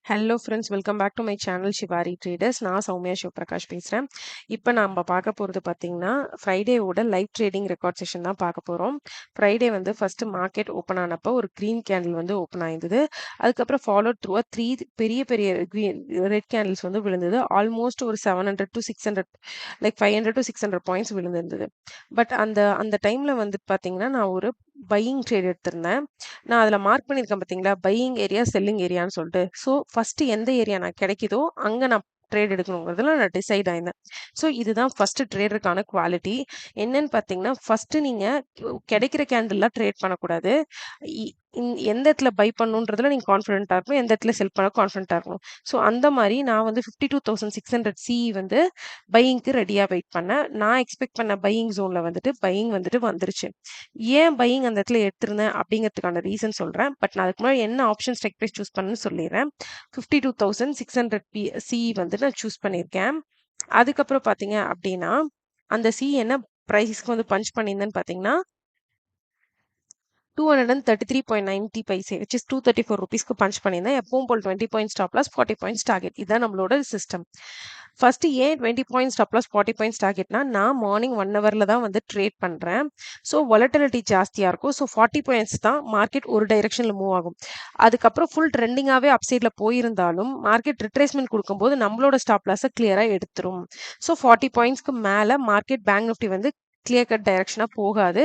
Hello friends, welcome back to my channel Shivari Traders. நான் சௌமியா சிவபிரகாஷ் பேசுகிறேன். இப்போ நம்ம பார்க்க போகிறது பார்த்தீங்கன்னா, ஃப்ரைடேவோட லைவ் ட்ரேடிங் ரெக்கார்ட் செஷன் தான் பார்க்க போகிறோம். ஃப்ரைடே வந்து ஃபஸ்ட்டு மார்க்கெட் ஓப்பன் ஆனப்போ ஒரு க்ரீன் கேண்டில் வந்து ஓப்பன் ஆயிருந்தது. அதுக்கப்புறம் ஃபாலோ த்ரூவாக பெரிய பெரிய ரெட் கேண்டில்ஸ் வந்து விழுந்தது. ஆல்மோஸ்ட் ஒரு 700 to 600 லைக் 500 to 600 பாயிண்ட்ஸ் விழுந்திருந்தது. பட் அந்த அந்த டைமில் வந்து பார்த்தீங்கன்னா, நான் ஒரு பையிங் ட்ரேட் எடுத்திருந்தேன். நான் அதில மார்க் பண்ணியிருக்கேன் பார்த்தீங்களா? பையிங் ஏரியா, செல்லிங் ஏரியான்னு சொல்லிட்டு. ஸோ, ஃபர்ஸ்ட்டு எந்த ஏரியா நான் கிடைக்குதோ, அங்க நான் ட்ரேட் எடுக்கணுங்கிறதுல நான் டிசைட் ஆயிருந்தேன். ஸோ, இதுதான் ஃபர்ஸ்ட்டு ட்ரேடருக்கான குவாலிட்டி. என்னன்னு பார்த்தீங்கன்னா, ஃபர்ஸ்ட்டு நீங்க கிடைக்கிற கேண்டில்லாம் ட்ரேட் பண்ணக்கூடாது. இ எந்த இடத்துல பை பண்ணணுன்றதுல நீங்க கான்ஃபிடென்ட்டா இருக்கணும். எந்த இடத்துல செல் பண்ண கான்ஃபிடென்ட்டா இருக்கணும். ஸோ, அந்த மாரி நான் வந்து 52,600 வந்து பையிங்க்கு ரெடியா வெயிட் பண்ணேன். நான் எக்ஸ்பெக்ட் பண்ண பையிங் ஜோன்ல வந்துட்டு பையிங் வந்துட்டு வந்துருச்சு. ஏன் பையிங் அந்த இடத்துல எடுத்திருந்தேன் அப்படிங்கிறதுக்கான ரீசன் சொல்றேன். பட் நான் அதுக்கு முன்னாடி என்ன ஆப்ஷன் ஸ்ட்ரைக் ப்ரைஸ் சூஸ் பண்ணேன்னு சொல்லிடுறேன். 52,600 வந்து நான் சூஸ் பண்ணியிருக்கேன். அதுக்கப்புறம் பார்த்தீங்க அப்படின்னா, அந்த என்ன பிரைஸ்க்கு வந்து பஞ்ச் பண்ணியிருந்தேன்னு பார்த்தீங்கன்னா, 233.90 பைசே விச் இஸ் 234 ருபீஸ்க்கு பஞ்ச் பண்ணியிருந்தேன். எப்பவும் போல் 20 points stop loss, 40 points target. இதுதான் நம்மளோட சிஸ்டம். ஃபர்ஸ்ட் ஏன் 20 பாயிண்ட்ஸ் ஸ்டாப் லாஸ், 40 பாயிண்ட்ஸ் டார்கெட்னா, நான் மார்னிங் 1 ஹவர்ல தான் வந்து ட்ரேட் பண்றேன். ஸோ வாலட்டிலிட்டி ஜாஸ்தியா இருக்கும். ஸோ 40 பாயிண்ட்ஸ் தான் மார்க்கெட் ஒரு டைரக்ஷன்ல மூவ் ஆகும். அதுக்கப்புறம் ஃபுல் ட்ரெண்டிங்காவே அப் சைட்ல போயிருந்தாலும் மார்க்கெட் ரிட்ரேஸ்மென்ட் கொடுக்கும்போது நம்மளோட ஸ்டாப் லாஸை கிளியரா எடுத்துரும். ஸோ 40 பாயிண்ட்ஸ்க்கு மேல மார்க்கெட் பேங்க் நிஃப்டி வந்து கிளியர் கட் டைரக்ஷனா போகாது.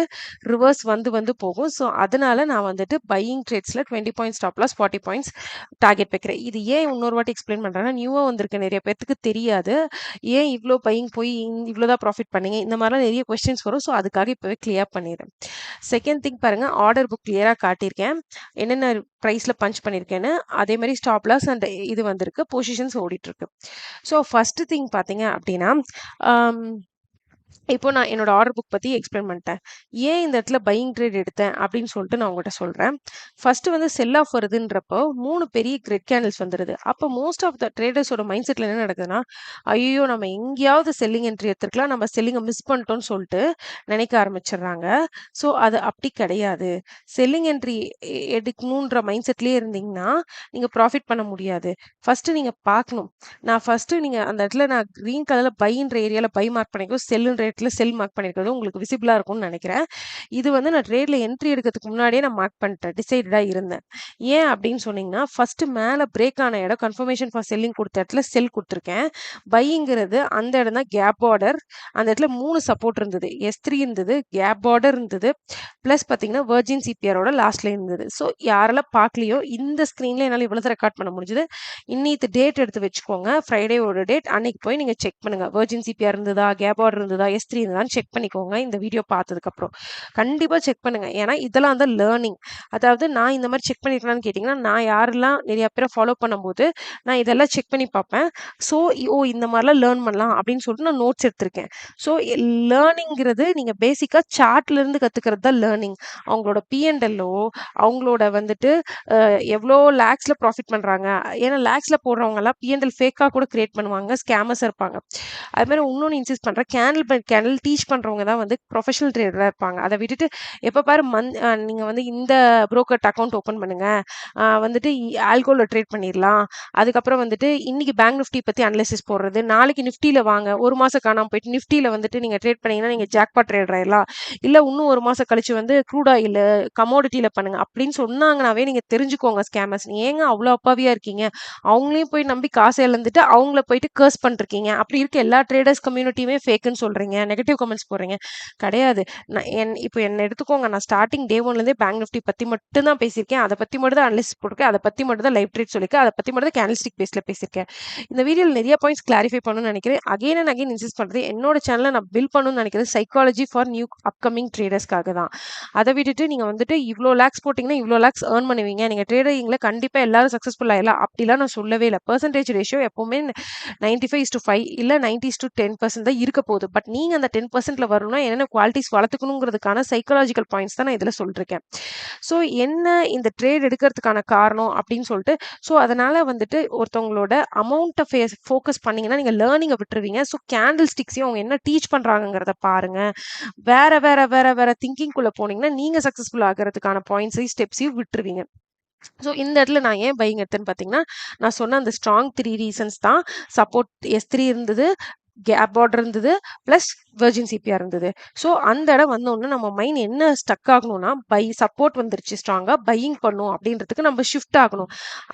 ரிவர்ஸ் வந்து போகும். ஸோ அதனால நான் வந்துட்டு பையிங் ட்ரேட்ஸ்ல 20 points stop loss, 40 points target வைக்கிறேன். இது ஏன் இன்னொரு வாட்டி எக்ஸ்பிளைன் பண்றேன்னா, நியூவா வந்திருக்க நிறைய பேருக்கு தெரியாது. ஏன் இவ்ளோ பையிங் போய் இவ்ளோ தான் ப்ராஃபிட் பண்ணீங்க? இந்த மாதிரிலாம் நிறைய கொஸ்டின்ஸ் வரும். ஸோ அதுக்காக இப்பவே கிளியர் பண்ணிடுறேன். செகண்ட் திங் பாருங்க, ஆர்டர் புக் கிளியரா காட்டியிருக்கேன். என்னென்ன பிரைஸ்ல பஞ்ச் பண்ணியிருக்கேன்னு. அதே மாதிரி ஸ்டாப் லாஸ் அண்ட் இது வந்திருக்கு. பொசிஷன்ஸ் ஓடிட்டு இருக்கு. ஸோ ஃபர்ஸ்ட் திங் பார்த்தீங்க அப்படின்னா, ஆம், இப்போ நான் என்னோட ஆர்டர் புக் பத்தி எக்ஸ்பிளைன் பண்ணிட்டேன். ஏன் இந்த இடத்துல பையிங் ட்ரேட் எடுத்தேன் அப்படின்னு சொல்லிட்டு நான் உங்கள்கிட்ட சொல்றேன். ஃபர்ஸ்ட் வந்து செல் ஆஃப் வருதுன்றப்போ 3 பெரிய கிரெட் கேண்டில்ஸ் வந்துருது. அப்போ மோஸ்ட் ஆஃப் த ட்ரேடர்ஸோட மைண்ட் செட்ல என்ன நடக்குதுன்னா, ஐயோ நம்ம எங்கேயாவது செல்லிங் என்ட்ரி எடுத்துருக்கலாம், நம்ம செல்லிங்கை மிஸ் பண்ணிட்டோம்னு சொல்லிட்டு நினைக்க ஆரம்பிச்சிடுறாங்க. ஸோ அது அப்படி கிடையாது. செல்லிங் என்ட்ரி எடுக்கணுன்ற மைண்ட் செட்லயே இருந்தீங்கன்னா நீங்க ப்ராஃபிட் பண்ண முடியாது. ஃபர்ஸ்ட் நீங்க பார்க்கணும். நீங்க அந்த இடத்துல நான் கிரீன் கலர்ல பைன்ற ஏரியால பை மார்க் பண்ணிருக்கோம், செல்லுன்ற இடத்துல செல் மார்க் பண்ணிருக்கிறது உங்களுக்கு விசிபிளா இருக்கும்னு நினைக்கிறேன். இது வந்து நான் ட்ரேட்ல என்ட்ரி எடுக்கிறதுக்கு முன்னாடியே நான் மார்க் பண்ணிட்டேன். டிசைடடா இருந்தேன். ஏன் அப்படின்னு சொன்னீங்கன்னா, ஃபர்ஸ்ட் மேல பிரேக் ஆன இடம் கன்ஃபர்மேஷன் ஃபார் செல்லிங் கொடுத்த இடத்துல செல் கொடுத்துருக்கேன். பைங்கிறது அந்த இடம் தான் கேப் பார்டர். அந்த இடத்துல 3 சப்போர்ட் இருந்தது. S3 இருந்தது, கேப் பார்டர் இருந்தது, பிளஸ் பார்த்தீங்கன்னா வெர்ஜின் சிபிஆரோட லாஸ்ட்ல இருந்தது. ஸோ யாரெல்லாம் பார்க்கலையோ இந்த ஸ்க்ரீன்ல என்னால் இவ்வளோ ரெக்கார்ட் பண்ண முடிஞ்சது. இன்னித்து டேட் எடுத்து வச்சுக்கோங்க. ஃப்ரைடேவோட டேட். அன்னைக்கு போய் நீங்க செக் பண்ணுங்க. வெர்ஜின் சிபிஆர் இருந்ததா, கேப் ஆர்டர் இருந்ததா, S3 இருந்ததான்னு செக் பண்ணிக்கோங்க. இந்த வீடியோ பார்த்ததுக்கப்புறம் கண்டிப்பா செக் பண்ணுங்க. ஏன்னா இதெல்லாம் வந்து லேர்னிங். அதாவது நான் இந்த மாதிரி செக் பண்ணிருக்கேன்னு கேட்டிங்கன்னா, நான் யாரெல்லாம் நிறைய பேரை ஃபாலோ பண்ணும்போது நான் இதெல்லாம் செக் பண்ணி பார்ப்பேன். ஸோ இந்த மாதிரிலாம் லேர்ன் பண்ணலாம் அப்படின்னு சொல்லிட்டு நான் நோட்ஸ் எடுத்திருக்கேன். ஸோ லேர்னிங்கிறது நீங்க பேசிக்கா சார்ட்ல இருந்து கத்துக்கிறது தான் லேர்னிங். அவங்களோட P&L அவங்களோட வந்துட்டு எவ்வளோ லேக்ஸ்ல ப்ராஃபிட் பண்றாங்க. ஏன்னா லேக்ஸ்ல போடுறவங்க எல்லாம் P&L ஃபேக்கா கூட கிரியேட் பண்ணுவாங்க. ஸ்கேமர்ஸ் இருப்பாங்க. அது மாதிரி இன்னொன்று இன்சிஸ்ட் பண்றேன். கேண்டில் பை கேண்டில் டீச் பண்றவங்க தான் வந்து ப்ரொஃபஷனல் ட்ரேடரா இருப்பாங்க. அதை விட்டுட்டு எப்ப பாரு நீங்க வந்து இந்த புரோக்கர் அக்கௌண்ட் ஓப்பன் பண்ணுங்க, வந்துட்டு ஆல்கோல ட்ரேட் பண்ணிடலாம், அதுக்கப்புறம் வந்துட்டு இன்னைக்கு பேங்க் நிஃப்டி பத்தி அனலிசிஸ் போடுறது, நாளைக்கு நிஃப்டியில வாங்க, ஒரு மாசம் காணாம போயிட்டு நிஃப்டியில வந்துட்டு நீங்க ட்ரேட் பண்ணீங்கன்னா நீங்க ஜாக்பாட் ட்ரேடர் ஆயிடலாம், இல்ல இன்னும் ஒரு மாசம் கழிச்சு வந்து க்ரூட் ஆயில் கமோடிட்டியில பண்ணுங்க அப்படின்னு சொன்னாங்கனாவே நீங்க தெரிஞ்சுக்கோங்க ஸ்கேமர்ஸ். ஏங்க அவ்வளோ அப்பாவியா இருக்கீங்க? அவங்களையும் போய் நம்பி காசை இழந்துட்டு அவங்கள போயிட்டு கர்ஸ் பண்ணிருக்கீங்க. அப்படி இருக்க எல்லா ட்ரேடர்ஸ் கம்யூனிட்டியுமே ஃபேக்குன்னு சொல்றீங்க, நெகட்டிவ் கமெண்ட்ஸ் போடுறீங்க. கிடையாது. இப்போ என்ன எடுத்துக்கோங்க. நான் ஸ்டார்டிங் டே ஒன்லேருந்தே பேங்க் நிஃப்டி பத்தி மட்டும் தான் பேசியிருக்கேன். அதை பத்தி மட்டும் தான் அனலிசிஸ் போட்டிருக்கேன். அதை பத்தி மட்டும் தான் லைவ் ட்ரேட் சொல்லியிருக்கேன். அதை பத்தி மட்டும் தான் கேண்டில்ஸ்டிக் பேஸ்ல பேசியிருக்கேன். இந்த வீடியோவில் நிறைய பாயிண்ட்ஸ் கிளாரிஃபை பண்ணணும்னு நினைக்கிறேன். அகைன் அண்ட் அகைன் இன்சிஸ்ட் பண்றது, என்னோட சேனலை நான் பில்ட் பண்ணணும்னு நினைக்கிறது சைக்காலஜி ஃபார் நியூ அப்கமிங் ட்ரேடர்ஸ்க்காக தான். அதை விட்டுட்டு நீங்க வந்துட்டு இவ்வளோ லேக்ஸ் போட்டிங்கன்னா இவ்வளோ லேக்ஸ் ஏர்ன் பண்ணுவீங்க, நீங்க ட்ரேடிங்ல கண்டிப்பா எல்லாரும் சக்ஸஸ்ஃபுல் ஆயிடலாம் அப்படிலாம் நான் சொல்லவே இல்லை. பெர்சன்டேஜ் ரேஷியோ எப்பவுமே 95:5 இல்ல 90:10% தான் இருக்க போகுது. பட் நீங்க அந்த 10%ல வரணும்னா என்னென்ன குவாலிட்டிஸ் வளர்த்துக்கணுங்கிறதுக்கான சைக்காலஜிக்கல் பாயிண்ட்ஸ் தான் நான் இதுல சொல்லிருக்கேன். ஸோ என்ன இந்த ட்ரேட் எடுக்கிறதுக்கான காரணம் அப்படின்னு சொல்லிட்டு, ஸோ அதனால வந்துட்டு ஒருத்தவங்களோட அமௌண்ட்டை ஃபோக்கஸ் பண்ணீங்கன்னா நீங்க லேர்னிங்கை விட்டுருவீங்க. ஸோ கேண்டில் ஸ்டிக்ஸையும் அவங்க என்ன டீச் பண்றாங்கிறத பாருங்க. வேற வேற வேற வேற திங்கிங் குள்ள போனீங்கன்னா நீங்க சக்சஸ்ஃபுல் ஆகிறதுக்கான பாயிண்ட்ஸையும் ஸ்டெப்ஸையும் விட்டுருவீங்க. ஸோ இந்த இடத்துல நான் ஏன் பையிங் எடுத்தேன்னு பார்த்தீங்கன்னா, நான் சொன்ன அந்த ஸ்ட்ராங் 3 ரீசன்ஸ் தான். சப்போர்ட் S3 இருந்தது, கேப் பார்டர் இருந்தது, பிளஸ் வெர்ஜின் சிபிஆர் இருந்தது. ஸோ அந்த இடம் வந்தோனே நம்ம மைண்ட் என்ன ஸ்டக் ஆகணும்னா, சப்போர்ட் வந்துருச்சு ஸ்ட்ராங்கா, பையிங் பண்ணும் அப்படின்றதுக்கு நம்ம ஷிஃப்ட் ஆகணும்.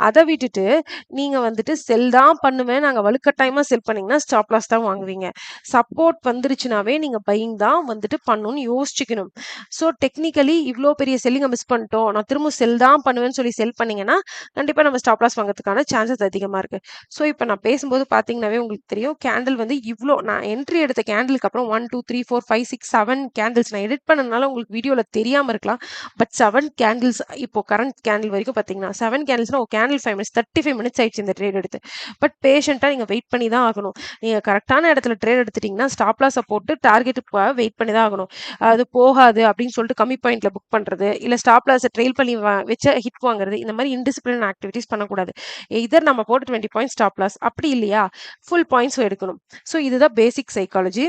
அத விட்டுட்டு நீங்க வந்துட்டு செல் தான் பண்ணுவேன், நாங்க வலுக்கட்டாயமா செல் பண்ணீங்கன்னா ஸ்டாப் லாஸ் தான் வாங்குவீங்க. சப்போர்ட் வந்துருச்சுனாவே நீங்க பையிங் தான் வந்துட்டு பண்ணணும்னு யோசிச்சுக்கணும். ஸோ டெக்னிக்கலி இவ்ளோ பெரிய செல்லிங்க மிஸ் பண்ணிட்டோம். நான் திரும்ப செல் தான் பண்ணுவேன்னு சொல்லி செல் பண்ணீங்கன்னா, கண்டிப்பா நம்ம ஸ்டாப் லாஸ் வாங்குறதுக்கான சான்சஸ் அதிகமா இருக்கு. ஸோ இப்ப நான் பேசும்போது பார்த்தீங்கன்னாவே உங்களுக்கு தெரியும். கேண்டில் வந்து இவ்ளோ நான் என்ட்ரி எடுத்த கேண்டிலுக்கு அப்புறம் 1, 2, 3, 4, 5, 6, 7 கேண்டில்ஸ் நான் எடிட் பண்ணதுனால உங்களுக்கு வீடியோல தெரியாம இருக்கலாம். பட் 7 கேண்டில்ஸ் இப்போ கரண்ட் கேண்டில் வரைக்கும் பார்த்தீங்கன்னா, 7 கேண்டில்ஸ்னா ஒரு கேண்டில் 5 மினிட்ஸ் 35 மினிட்ஸ் ஆயிடுச்சு இந்த ட்ரேட் எடுத்து. பட் பேஷண்ட்டா நீங்க வெயிட் பண்ணி தான் ஆகணும். நீங்க கரெக்ட்டான இடத்துல ட்ரேட் எடுத்துட்டீங்கன்னா, ஸ்டாப் லாஸ போட்டு டார்கெட்டுக்கு வெயிட் பண்ணி தான் ஆகணும். அது போகாது அப்படின்னு சொல்லிட்டு கம்மி பாயிண்ட்ல புக் பண்றது, இல்ல ஸ்டாப் லாஸ ட்ரெயில் பண்ணி வச்சு ஹிட் வாங்குறது, இந்த மாதிரி இன்டிசிப்ளின் ஆக்டிவிட்டீஸ் பண்ணக்கூடாது. எய்தர் நம்ம போட்டு 20 பாயிண்ட்ஸ் ஸ்டாப் லாஸ் அப்படி இல்லையா, ஃபுல் பாயிண்ட்ஸும் எடுக்கணும். ஸோ இதுதான் பேசிக் சைக்காலஜி.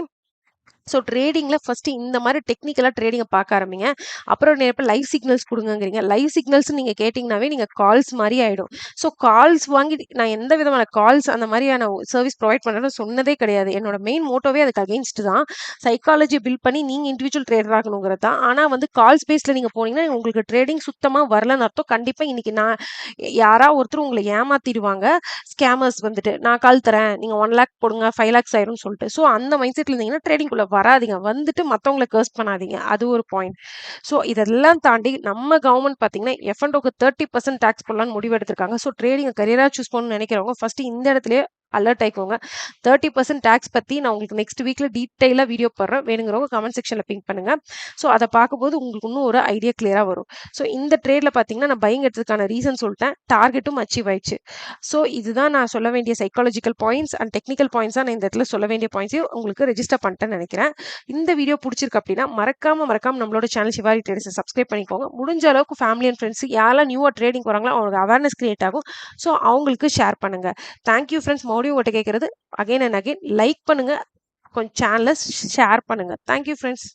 ஸோ ட்ரேடிங்கில ஃபர்ஸ்ட்டு இந்த மாதிரி டெக்னிக்கலா ட்ரேடிங்க பார்க்க ஆரம்பிங்க. அப்புறம் இப்ப லைவ் சிக்னல்ஸ் குடுங்கங்கிறீங்க. லைவ் சிக்னல்ஸ்ன்னு நீங்க கேட்டீங்கன்னாவே நீங்க கால்ஸ் மாரி ஆயிடும். ஸோ கால்ஸ் வாங்கி நான் எந்த விதமான கால்ஸ் அந்த மாதிரியான சர்வீஸ் ப்ரொவைட் பண்றேன்னு சொன்னதே கிடையாது. என்னோட மெயின் மோட்டோவே அதுக்கு அகைன்ஸ்ட் தான். சைக்காலஜி பில்ட் பண்ணி நீங்க இண்டிவிஜுவல் ட்ரேடர் ஆகணுங்கிறது தான். ஆனா வந்து கால்ஸ் பேஸ்ல நீங்க போனீங்கன்னா உங்களுக்கு ட்ரேடிங் சுத்தமா வரலன்னு அர்த்தம். கண்டிப்பா இன்னைக்கு நான் ஒருத்தர் உங்கள ஏமாத்திருவாங்க. ஸ்கேமர்ஸ் வந்துட்டு நான் கால் தரேன். நீங்க 1 லேக் போடுங்க 5 லேக்ஸ் ஆயிரும்னு சொல்லிட்டு. ஸோ அந்த மைண்ட் செட்ல இருந்தீங்கன்னா ட்ரேடிங்குள்ள வராதீங்க. வந்துட்டு மத்தவங்கள கர்ஸ் பண்ணாதீங்க. அது ஒரு பாயிண்ட். ஸோ இதெல்லாம் தாண்டி நம்ம கவர்மெண்ட் பார்த்தீங்கன்னா, எஃப்&ஓக்கு 30% டாக்ஸ் போடலான்னு முடிவு எடுத்திருக்காங்க. ஸோ ட்ரேடிங்க கரியரா சூஸ் பண்ணணும்னு நினைக்கிறவங்க ஃபர்ஸ்ட் இந்த இடத்துலயே அலர்ட் ஆயிக்கோங்க. 30% டாக்ஸ் பத்தி நான் உங்களுக்கு நெக்ஸ்ட் வீக்ல டீடைலா வீடியோ போடுறேன். வேணுங்கிறவங்க கமெண்ட் செக்ஷன்ல பிங் பண்ணுங்க. ஸோ அத பார்க்கும்போது உங்களுக்கு இன்னும் ஒரு ஐடியா கிளியரா வரும். ஸோ இந்த ட்ரேட்ல பார்த்தீங்கன்னா, நான் பையிங் எடுத்ததுக்கான ரீசன் சொல்லிட்டேன். டார்கெட்டும் அச்சீவ் ஆயிடுச்சு. ஸோ இதுதான் நான் சொல்ல வேண்டிய சைக்காலஜிக்கல் பாயிண்ட்ஸ் அண்ட் டெக்னிக்கல் பாயிண்ட்ஸா நான் இந்த இடத்துல சொல்ல வேண்டிய பாயிண்ட்ஸையும் உங்களுக்கு ரெஜிஸ்டர் பண்ணிட்டேன்னு நினைக்கிறேன். இந்த வீடியோ பிடிச்சிருக்கு அப்படின்னா மறக்காம நம்மளோட சேனல் சிவாரி ட்ரேடர்ஸை சப்ஸ்கிரைப் பண்ணிக்கோங்க. முடிஞ்ச அளவுக்கு ஃபேமிலி அண்ட் ஃப்ரெண்ட்ஸ் யாரெல்லாம் நியூவா ட்ரேடிங் போறாங்களோ அவங்களுக்கு அவேர்னஸ் கிரியேட் ஆகும். ஸோ அவங்களுக்கு ஷேர் பண்ணுங்க. Thank you friends. மறுபடியும் உங்கள்கிட்ட கேட்கறது அகைன் அண்ட் அகைன் லைக் பண்ணுங்க. கொஞ்சம் சேனலை ஷேர் பண்ணுங்க. Thank you friends.